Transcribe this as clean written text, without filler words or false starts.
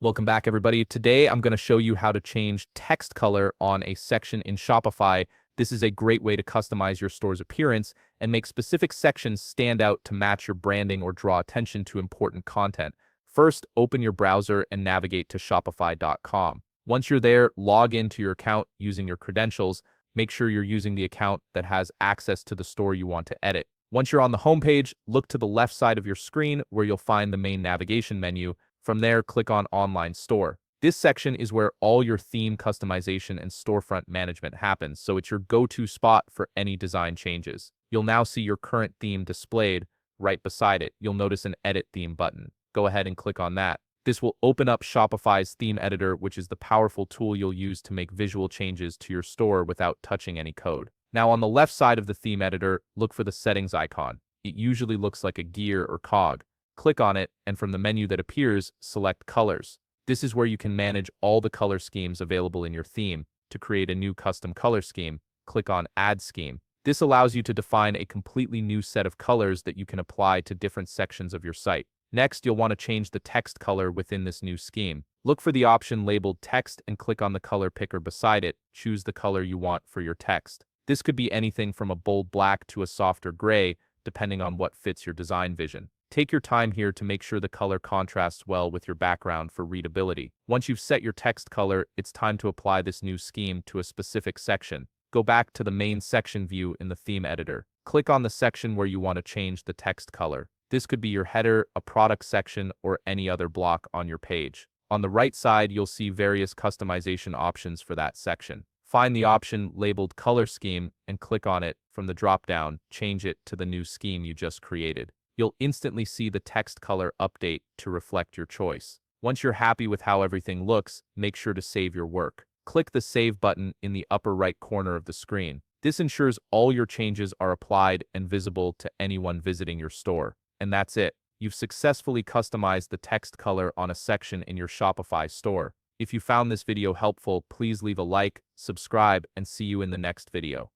Welcome back, everybody. Today, I'm going to show you how to change text color on a section in Shopify. This is a great way to customize your store's appearance and make specific sections stand out to match your branding or draw attention to important content. First, open your browser and navigate to shopify.com. Once you're there, log into your account using your credentials. Make sure you're using the account that has access to the store you want to edit. Once you're on the homepage, look to the left side of your screen where you'll find the main navigation menu. From there, click on Online Store. This section is where all your theme customization and storefront management happens, so it's your go-to spot for any design changes. You'll now see your current theme displayed. Right beside it, you'll notice an Edit Theme button. Go ahead and click on that. This will open up Shopify's theme editor, which is the powerful tool you'll use to make visual changes to your store without touching any code. Now, on the left side of the theme editor, look for the settings icon. It usually looks like a gear or cog. Click on it, and from the menu that appears, select Colors. This is where you can manage all the color schemes available in your theme. To create a new custom color scheme, click on Add Scheme. This allows you to define a completely new set of colors that you can apply to different sections of your site. Next, you'll want to change the text color within this new scheme. Look for the option labeled Text and click on the color picker beside it. Choose the color you want for your text. This could be anything from a bold black to a softer gray, depending on what fits your design vision. Take your time here to make sure the color contrasts well with your background for readability. Once you've set your text color, it's time to apply this new scheme to a specific section. Go back to the main section view in the theme editor. Click on the section where you want to change the text color. This could be your header, a product section, or any other block on your page. On the right side, you'll see various customization options for that section. Find the option labeled Color Scheme and click on it. From the drop-down, change it to the new scheme you just created. You'll instantly see the text color update to reflect your choice. Once you're happy with how everything looks, make sure to save your work. Click the Save button in the upper right corner of the screen. This ensures all your changes are applied and visible to anyone visiting your store. And that's it. You've successfully customized the text color on a section in your Shopify store. If you found this video helpful, please leave a like, subscribe, and see you in the next video.